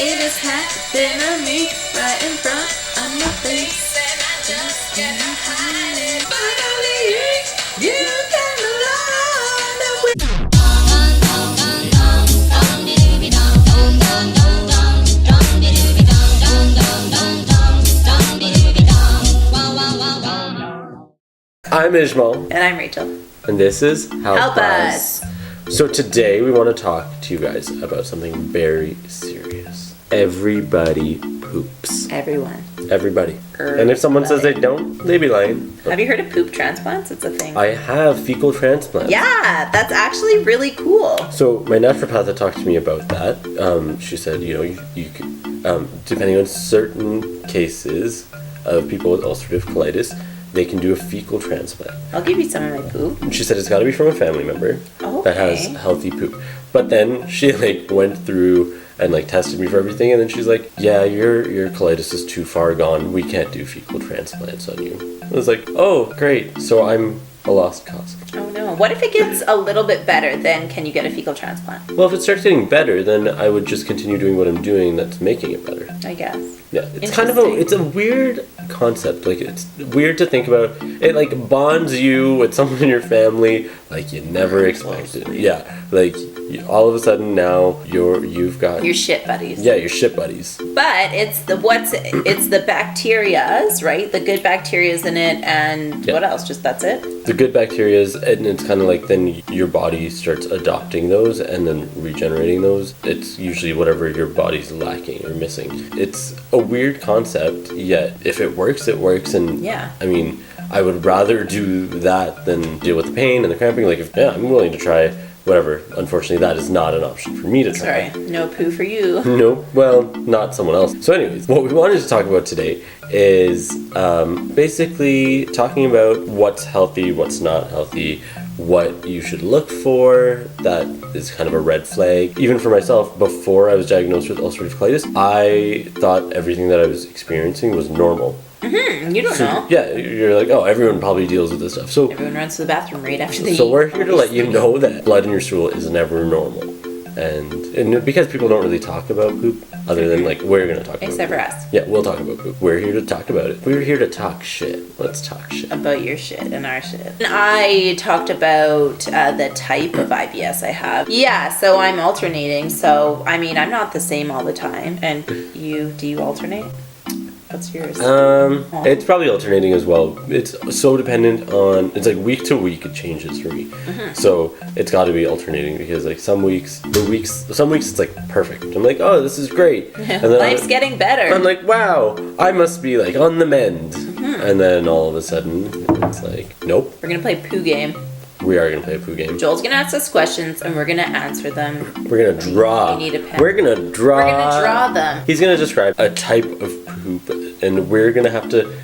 It is happening to me right in front of my face. Just can't hide it. Finally, you came along and we I'm Ishmael. And I'm Rachel. And this is Help Us. So today we want to talk to you guys about something very serious. Everybody poops. Everyone. Everybody. And if someone says they don't, they be lying. Have you heard of poop transplants? It's a thing. I have fecal transplants. Yeah, that's actually really cool. So my naturopath talked to me about that. She said, you could, depending on certain cases of people with ulcerative colitis, they can do a fecal transplant. I'll give you some of my poop. And she said it's got to be from a family member that has healthy poop. But then she went through and tested me for everything, and then she's like, yeah, your colitis is too far gone. We can't do fecal transplants on you. I was like, oh, great. So I'm a lost cause. Oh no. What if it gets a little bit better? Then can you get a fecal transplant? Well, if it starts getting better, then I would just continue doing what I'm doing that's making it better. I guess. Yeah, it's kind of it's a weird concept. It's weird to think about. It bonds you with someone in your family like you never expected. Yeah, all of a sudden now you've got your shit buddies. Yeah, your shit buddies. But it's the bacterias, right? The good bacterias in it, and what else? Just that's it. The good bacterias, and it's kind of then your body starts adopting those and then regenerating those. It's usually whatever your body's lacking or missing. It's a weird concept, yet if it works, it works. And I mean, I would rather do that than deal with the pain and the cramping. I'm willing to try whatever. Unfortunately, that is not an option for me to try. Sorry, no poo for you. No, well, not someone else. So anyways, what we wanted to talk about today is basically talking about what's healthy, what's not healthy, what you should look for that is kind of a red flag. Even for myself, before I was diagnosed with ulcerative colitis, I thought everything that I was experiencing was normal. Mm-hmm. You don't know. Yeah, you're like, oh, everyone probably deals with this stuff. So everyone runs to the bathroom right after they eat. So we're here to let you know that blood in your stool is never normal. And because people don't really talk about poop, other than we're going to talk about Except poop. for us. Yeah, we'll talk about poop. We're here to talk about it. We're here to talk shit. Let's talk shit. About your shit and our shit. And I talked about the type of IBS I have. Yeah, so I'm alternating. So, I mean, I'm not the same all the time. And do you alternate? What's yours? It's probably alternating as well. It's so dependent on, it's week to week it changes for me. Mm-hmm. So it's got to be alternating because some weeks it's perfect. I'm like, oh, this is great. And then life's getting better. I'm like, wow, I must be on the mend. Mm-hmm. And then all of a sudden it's nope. We're gonna play poo game. We are going to play a poo game. Joel's going to ask us questions, and we're going to answer them. We're going to draw. We need a pen. We're going to draw them. He's going to describe a type of poop, and we're going to have to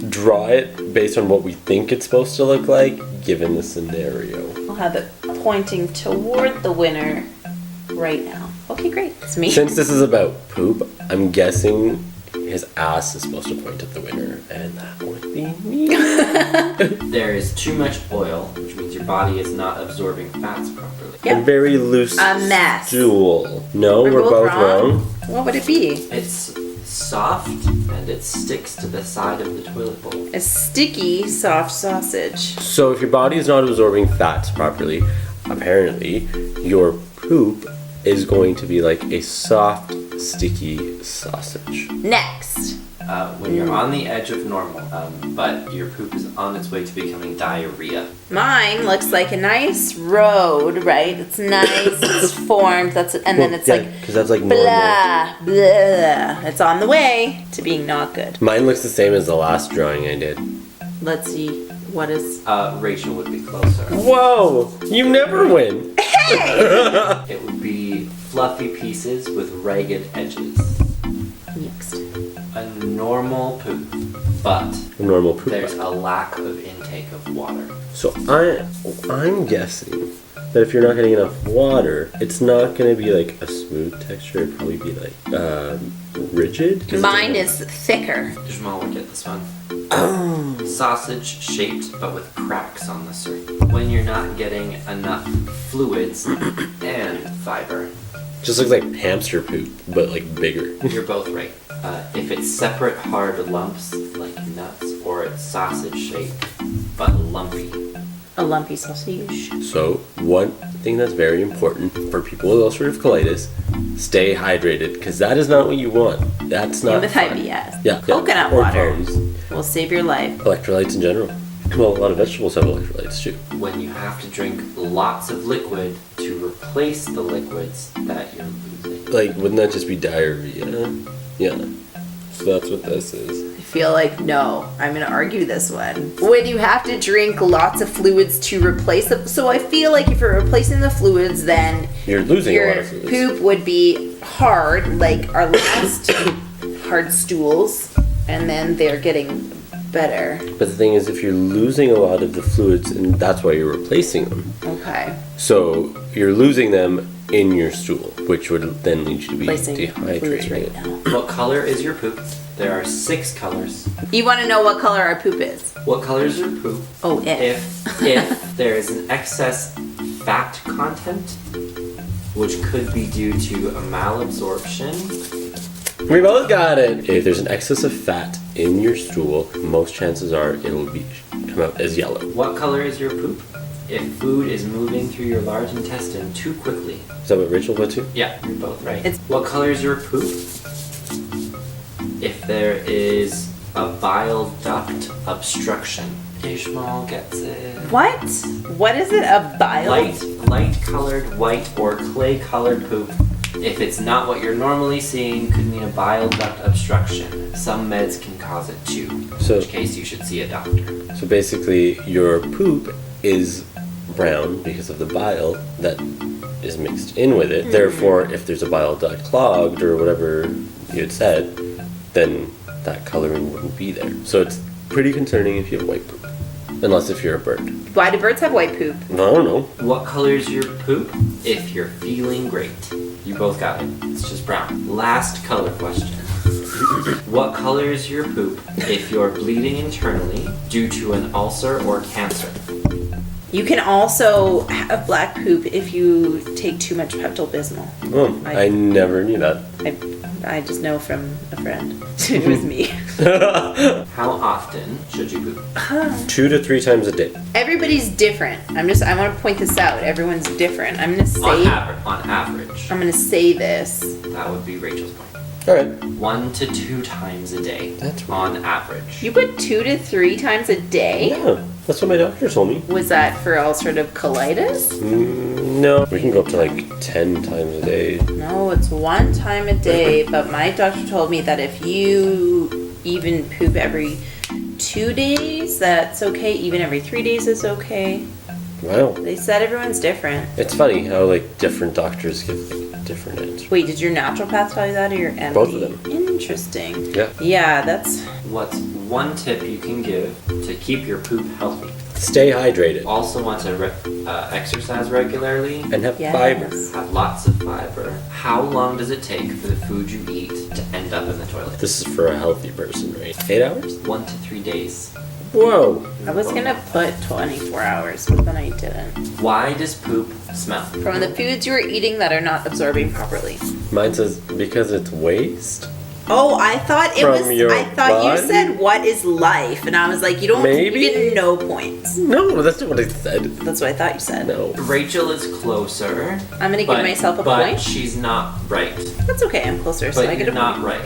draw it based on what we think it's supposed to look like, given the scenario. We'll have it pointing toward the winner right now. Okay, great. It's me. Since this is about poop, I'm guessing his ass is supposed to point at the winner, and that would be me. There is too much oil, which means your body is not absorbing fats properly. Yep. A very loose a mess. Stool. No, we're both wrong. What would it be? It's soft and it sticks to the side of the toilet bowl. A sticky, soft sausage. So if your body is not absorbing fats properly, apparently your poop is going to be a soft, sticky sausage. Next. When you're on the edge of normal, but your poop is on its way to becoming diarrhea. Mine looks like a nice road, right? It's nice, it's formed, then it's because that's normal. Blah, blah. It's on the way to being not good. Mine looks the same as the last drawing I did. Let's see, what is... Rachel would be closer. Whoa! You never win! Hey! It would be fluffy pieces with ragged edges. Next. A normal poop, but there's a lack of intake of water. So I'm guessing that if you're not getting enough water, it's not going to be a smooth texture. It'd probably be rigid. Mine is thicker. Jamal will get this one. Sausage shaped but with cracks on the surface. When you're not getting enough fluids and fiber. Just looks like hamster poop, but like bigger. You're both right. If it's separate hard lumps like nuts, or it's sausage shaped but lumpy. A lumpy sausage. So, one thing that's very important for people with ulcerative colitis, stay hydrated, because that is not what you want. That's not And with fun. IBS. Yeah. Coconut Or water Tums. will save your life. Electrolytes in general. Well, a lot of vegetables have electrolytes too. When you have to drink lots of liquid to replace the liquids that you're losing. Like, wouldn't that just be diarrhea? Yeah. So that's what this is. I feel like, no, I'm going to argue this one. When you have to drink lots of fluids to replace them. So I feel like if you're replacing the fluids, then You're losing a lot your of fluids. poop would be hard, like our last hard stools, and then they're getting better. But the thing is, if you're losing a lot of the fluids, and that's why you're replacing them. Okay. So you're losing them in your stool, which would then lead you to be Replacing fluids dehydrated. right now. What color is your poop? There are 6 colors. You want to know what color our poop is? What color is your poop? Oh, If there is an excess fat content, which could be due to a malabsorption. We both got it. If there's an excess of fat in your stool, most chances are it will come out as yellow. What color is your poop? If food is moving through your large intestine too quickly. Is that what Rachel put too? Yeah, you're both right. It's- What color is your poop? If there is a bile duct obstruction. Ishmael gets it. What? What is it? A bile? Light colored, white, or clay colored poop. If it's not what you're normally seeing, could mean a bile duct obstruction. Some meds can cause it too. So- In which case you should see a doctor. So basically, your poop is brown because of the bile that is mixed in with it. Therefore, if there's a bile duct clogged or whatever you had said, then that coloring wouldn't be there. So it's pretty concerning if you have white poop. Unless if you're a bird. Why do birds have white poop? I don't know. What color is your poop? If you're feeling great. You both got it. It's just brown. Last color question. What color is your poop if you're bleeding internally due to an ulcer or cancer? You can also have black poop if you take too much Pepto-Bismol. Oh, I never knew that. I just know from a friend. It was me. How often should you poop? 2 to 3 times a day. Everybody's different. I want to point this out. Everyone's different. I'm gonna say. On average. I'm gonna say this. That would be Rachel's point. Alright. 1 to 2 times a day. That's on average. You put 2 to 3 times a day. Yeah, that's what my doctor told me. Was that for ulcerative colitis? No. We can go up to like 10 times a day. No, it's 1 time a day. But my doctor told me that if you even poop every 2 days, that's okay. Even every 3 days is okay. Wow. They said everyone's different. It's funny how like different doctors give like, different answers. Wait, did your naturopath tell you that or your MD? Both of them. Interesting. Yeah. Yeah, that's. What's one tip you can give to keep your poop healthy? Stay hydrated. Also want to exercise regularly. And have Yes. fiber. Have lots of fiber. How long does it take for the food you eat to end up in the toilet? This is for a healthy person, right? 8 hours? 1 to 3 days. Whoa. I was gonna put 24 hours, but then I didn't. Why does poop smell? From the foods you are eating that are not absorbing properly. Mine says because it's waste. Oh, I thought it From was. your I thought body? you said what is life, and I was like, you don't. Maybe? You didn't know points. No, that's not what I said. That's what I thought you said. No. Rachel is closer. I'm gonna give myself a but point. she's not right. That's okay. I'm closer, so But I get you're a not point. right.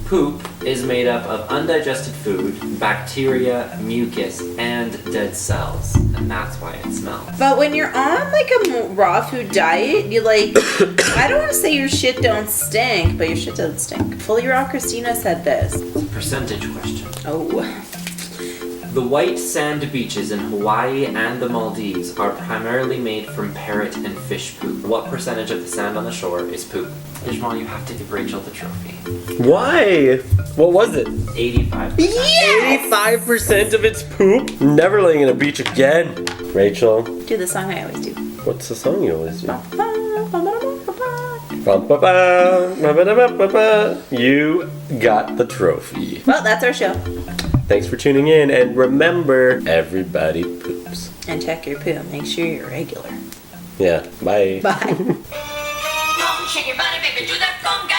Poop is made up of undigested food, bacteria, mucus, and dead cells, and that's why it smells. But when you're on like a raw food diet, you like. I don't want to say your shit don't stink, but your shit doesn't stink. Fully Raw Christina said this. Percentage question. Oh. The white sand beaches in Hawaii and the Maldives are primarily made from parrot and fish poop. What percentage of the sand on the shore is poop? Ishmael, you have to give Rachel the trophy. Why? What was it? 85%. Yes! 85% of its poop? Never laying in a beach again. Rachel, Do the song I always do. what's the song you always do? Well, You got the trophy. that's our show. Thanks for tuning in, and remember, everybody poops. And check your poo. Make sure you're regular. Yeah, bye. Bye. Shake your body, baby, do that conga.